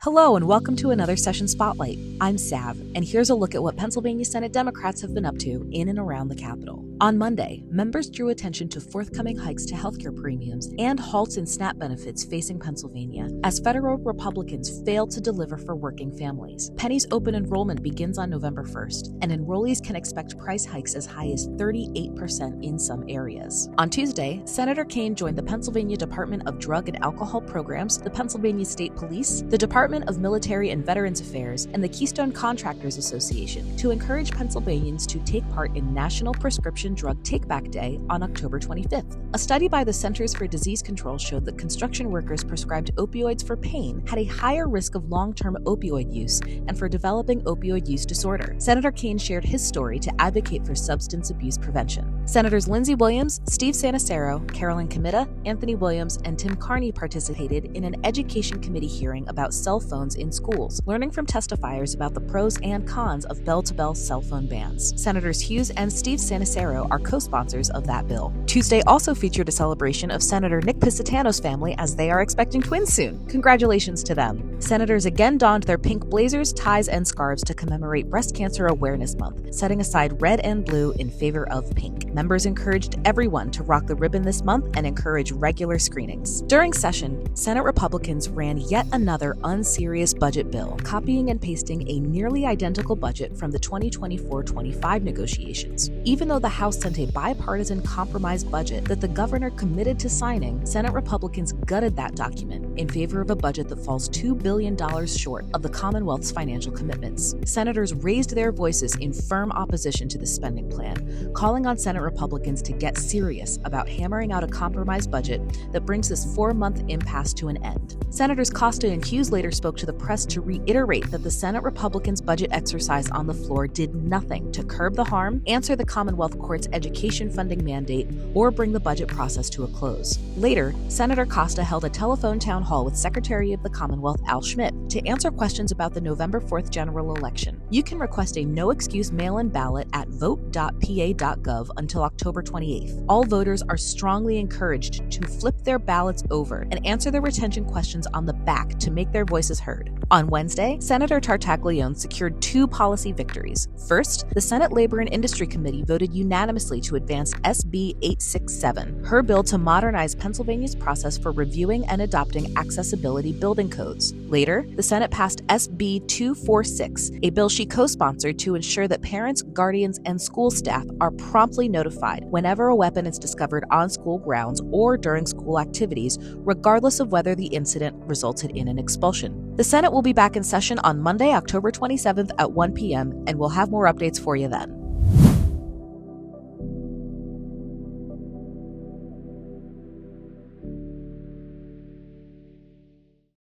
Hello and welcome to another Session Spotlight. I'm Sav, and here's a look at what Pennsylvania Senate Democrats have been up to in and around the Capitol. On Monday, members drew attention to forthcoming hikes to healthcare premiums and halts in SNAP benefits facing Pennsylvania as federal Republicans failed to deliver for working families. Penny's open enrollment begins on November 1st, and enrollees can expect price hikes as high as 38% in some areas. On Tuesday, Senator Kaine joined the Pennsylvania Department of Drug and Alcohol Programs, the Pennsylvania State Police, the Department of Military and Veterans Affairs, and the Keystone Contractors Association to encourage Pennsylvanians to take part in National Prescription Drug Take-Back Day on October 25th. A study by the Centers for Disease Control showed that construction workers prescribed opioids for pain had a higher risk of long-term opioid use and for developing opioid use disorder. Senator Kaine shared his story to advocate for substance abuse prevention. Senators Lindsey Williams, Steve Sanacero, Carolyn Comita, Anthony Williams, and Tim Carney participated in an Education Committee hearing about cell phones in schools, learning from testifiers about the pros and cons of bell-to-bell cell phone bans. Senators Hughes and Steve Sanacero are co-sponsors of that bill. Tuesday also featured a celebration of Senator Nick Piscitano's family as they are expecting twins soon. Congratulations to them. Senators again donned their pink blazers, ties, and scarves to commemorate Breast Cancer Awareness Month, setting aside red and blue in favor of pink. Members encouraged everyone to rock the ribbon this month and encourage regular screenings. During session, Senate Republicans ran yet another unserious budget bill, copying and pasting a nearly identical budget from the 2024-25 negotiations. Even though the House sent a bipartisan compromise budget that the governor committed to signing, Senate Republicans gutted that document in favor of a budget that falls $2 billion short of the Commonwealth's financial commitments. Senators raised their voices in firm opposition to the spending plan, calling on Senate Republicans to get serious about hammering out a compromise budget that brings this 4-month impasse to an end. Senators Costa and Hughes later spoke to the press to reiterate that the Senate Republicans' budget exercise on the floor did nothing to curb the harm, answer the Commonwealth Court's education funding mandate, or bring the budget process to a close. Later, Senator Costa held a telephone town hall with Secretary of the Commonwealth Al Schmidt to answer questions about the November 4th general election. You can request a no-excuse mail-in ballot at vote.pa.gov until October 28th. All voters are strongly encouraged to flip their ballots over and answer the retention questions on the back to make their voices heard. On Wednesday, Senator Tartaglione secured 2 policy victories. First, the Senate Labor and Industry Committee voted unanimously to advance SB 867, her bill to modernize Pennsylvania's process for reviewing and adopting accessibility building codes. Later, the Senate passed SB 246, a bill she co-sponsored to ensure that parents, guardians, and school staff are promptly notified whenever a weapon is discovered on school grounds or during school activities, regardless of whether the incident resulted in an expulsion. The Senate will be back in session on Monday, October 27th at 1 p.m., and we'll have more updates for you then.